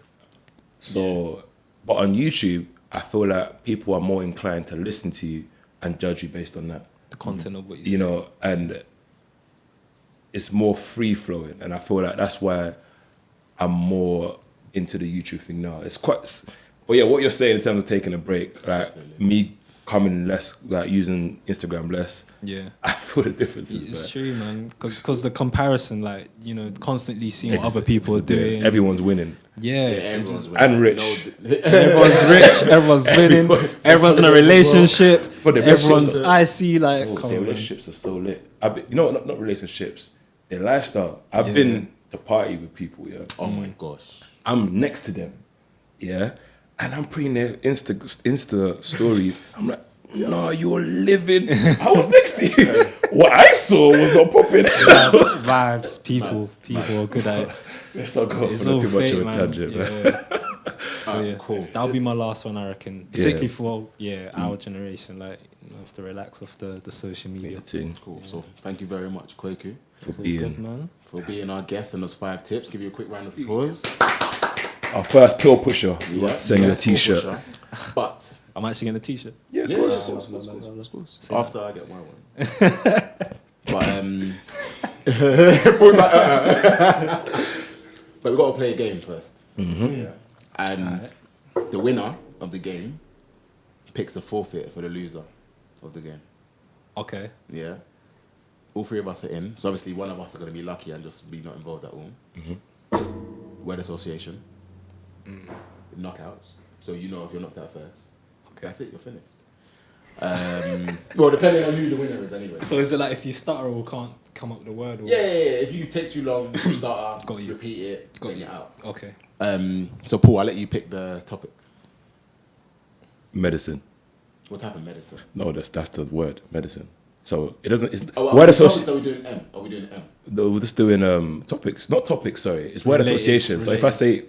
So, but on YouTube, I feel like people are more inclined to listen to you and judge you based on that. The content of what you say. You know, and it's more free flowing. And I feel like that's why I'm more into the YouTube thing now. It's quite, but yeah, what you're saying in terms of taking a break, like me coming less, like using Instagram less. Yeah. I feel the differences. It's but true, man. Because the comparison, like, you know, constantly seeing what other people are doing. Everyone's winning. Yeah. Everyone's And rich. Everyone's rich. Everyone's winning. Everyone's in a relationship. But the Everyone's relationships icy. Like, their come on. relationships are so lit. You know what? Not relationships. Their lifestyle. I've been to party with people. Yeah. Oh my gosh. I'm next to them. Yeah. And I'm putting their Insta stories. I'm like, no, you're living. I was next to you. What I saw was not popping. Vibes. People are good at it. Let's not go It's for all too much fake, of a man. tangent. Man. Yeah. So yeah, cool. That'll be my last one, I reckon. Particularly for our generation, like, you know, have to relax off the social media. Cool. So thank you very much, Kwaku, It's all good, man. for being our guest and those 5 tips. Give you a quick round of applause. Our first pill pusher. Yeah, Send you a yeah, t-shirt. cool, pusher. But I'm actually getting a t-shirt. Yeah, of yeah, course. of course. Say After I get my one. But we got to play a game first. Yeah. And the winner of the game picks a forfeit for the loser of the game. Okay. Yeah. All 3 of us are in. So obviously one of us are going to be lucky and just be not involved at all. Word association. Knockouts. So you know if you're knocked out first. Okay. That's it, you're finished. Well, depending on who the winner is anyway. So is it like if you stutter or can't come up with a word? Or... Yeah. If you take too long, you start, Got you. repeat it, Got then you. you're out. Okay. So Paul, I'll let you pick the topic. Medicine. What type of medicine? No, that's the word, medicine. So it doesn't. It's Oh, word topics association. are we doing M? Are we doing M? No, we're just doing topics, not topics. Sorry, it's word Related, association. So if I related. say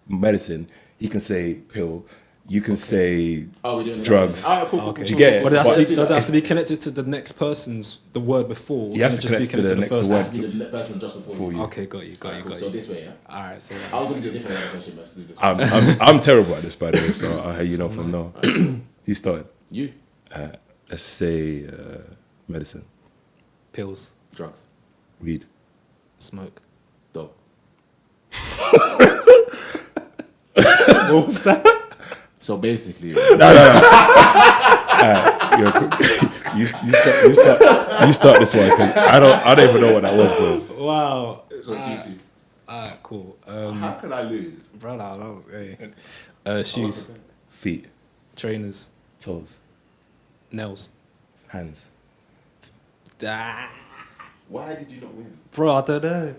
medicine, he can say pill. You can say Oh, we're doing drugs. Cool. Okay. Do you get it? But But does it have to be connected to the next person's the word before? Or You have can to it just be connect to connected the to the next first word. one? Be the person just before you. Okay, got you. Cool. So this way, yeah. All right, say that. I was going to do a different question, but let's do this. I'm terrible at this, by the way. So I'll have you know from now. You started. You. Let's say medicine, Pills, Drugs. weed, smoke, Dope. What was that? So basically, You start this one because I don't even know what that was, bro. Wow. it's on YouTube. Alright, cool. How can I lose? Brother, that was shoes, Feet, trainers, toes, nails. hands. Why did you not win? Bro, I don't know.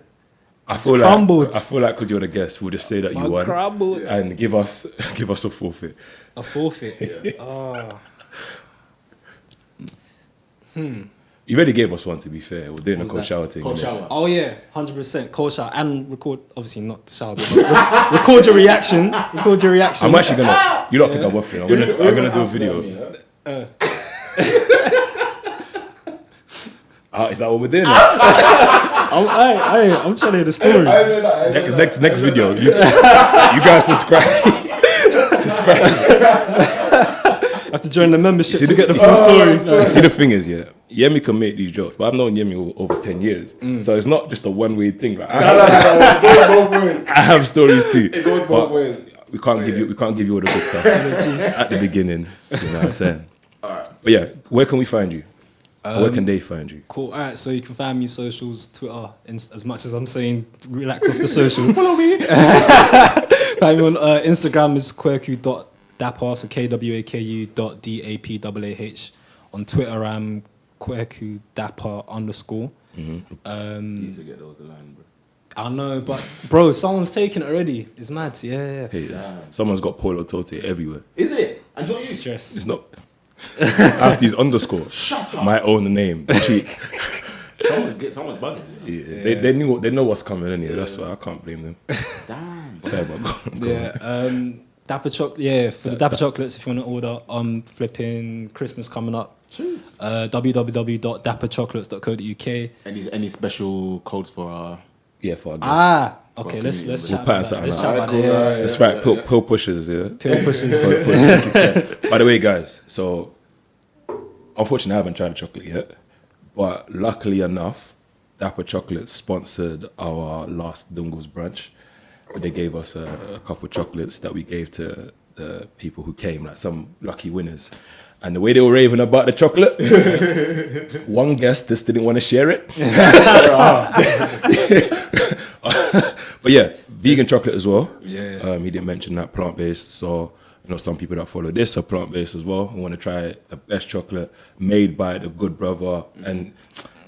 I feel crumbled. like because you're the guest, we'll just say that you won Crumbled. and give us a forfeit. A forfeit. Oh. You already gave us one, to be fair. We're doing a What was cold that? shower thing. Cold innit? shower. Oh yeah, 100%. Cold shower and record. Obviously not the shower, but record your reaction. Record your reaction. I'm actually gonna. You don't think I'm waffling? I'm gonna do a video. Is that what we're doing? I'm trying to hear the story. Next video. You guys subscribe. I have to join the membership to get the full story. See, the thing is, Yemi can make these jokes, but I've known Yemi over 10 years. So it's not just a one-way thing. Like, It goes both ways. I have stories too. It goes both ways. We can't give you all the good stuff at the beginning. You know what I'm saying? But yeah, where can we find you? Or where can they find you? Cool. All right. So you can find me socials, Twitter. As much as I'm saying, relax off the socials. Follow me. Find me on Instagram is kwaku.dapaah, so kwaku.dapaah. On Twitter, I'm kwaku dapaah _. Need to get those aligned, bro. I know, but bro, someone's taken it already. It's mad. Yeah. Hey, someone's got PYL Otote everywhere. Is it? And not you? Stress. It's not. I have to use underscore. Shut up. My own name. Cheat. Someone's bugging. Yeah. They know what's coming anyway. That's why I can't blame them. Damn. Sorry about Dapper chocolate. Yeah, for the Dapper chocolates, if you want to order, flipping Christmas coming up. Jeez. www.dapperchocolates.co.uk. Any special codes for our... for our guests. Okay, let's We'll chat pattern about that. something Let's out. chat about Alright, it. cool, Yeah. right. That's right. Pill pushers. Yeah. Pill pushers. By the way, guys, so unfortunately I haven't tried the chocolate yet, but luckily enough, Dapper Chocolates sponsored our last Dungles brunch. They gave us a couple of chocolates that we gave to the people who came, like some lucky winners. And the way they were raving about the chocolate, one guest just didn't want to share it. But yeah, vegan chocolate as well. Yeah. He didn't mention that, plant-based. So, some people that follow this are plant-based as well and want to try the best chocolate made by the good brother. And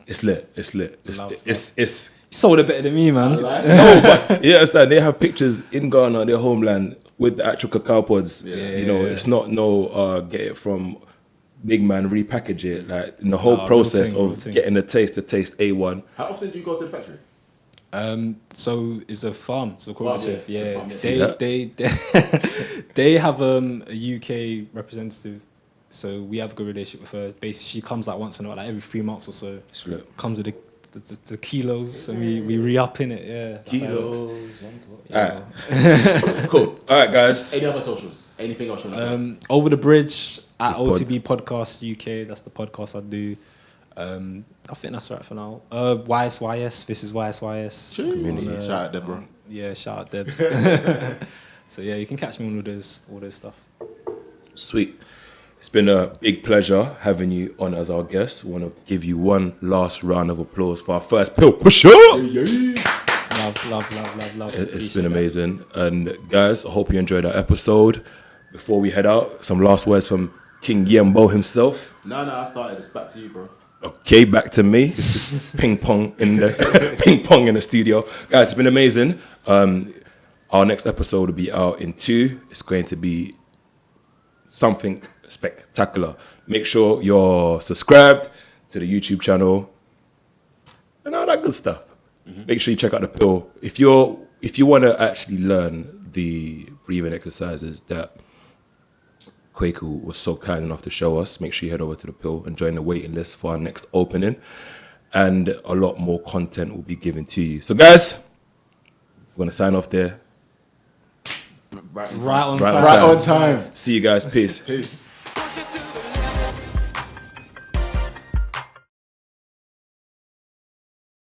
it's lit. It's lit. It's You sold it better than me, man. no, but you understand, they have pictures in Ghana, their homeland, with the actual cacao pods. It's not get it from big man, repackage it. Like in the whole process real of thing. getting the taste A1. How often do you go to the factory? So it's a farm, it's a cooperative. yeah. Yeah, Farm, they have a UK representative. So we have a good relationship with her. Basically, she comes like once in a while, like every 3 months or so. Lit. Comes with the kilos, and we re-up in it. Yeah, that's how it works. Alright. Cool. Alright, guys. Any other socials? Anything else you want to know? Over the bridge at This pod. OTB Podcast UK. That's the podcast I do. I think that's right for now. YSYS. This is YSYS. Community. Shout out Deborah. Yeah, shout out Debs. So yeah, you can catch me on all those stuff. Sweet. It's been a big pleasure having you on as our guest. We want to give you one last round of applause for our first PYL Pusher. Love. It's been amazing. And guys, I hope you enjoyed our episode. Before we head out, some last words from King Yembo himself. No, I started. It's back to you, bro. Okay, back to me. This is ping pong in the studio. Guys, it's been amazing. Our next episode will be out in 2. It's going to be something spectacular. Make sure you're subscribed to the YouTube channel and all that good stuff. Make sure you check out the PYL. If you want to actually learn the breathing exercises that Kwaku was so kind enough to show us, make sure you head over to the PYL and join the waiting list for our next opening. And a lot more content will be given to you. So guys, we're going to sign off there. Right on Right time. Right on time. See you guys. Peace. Peace.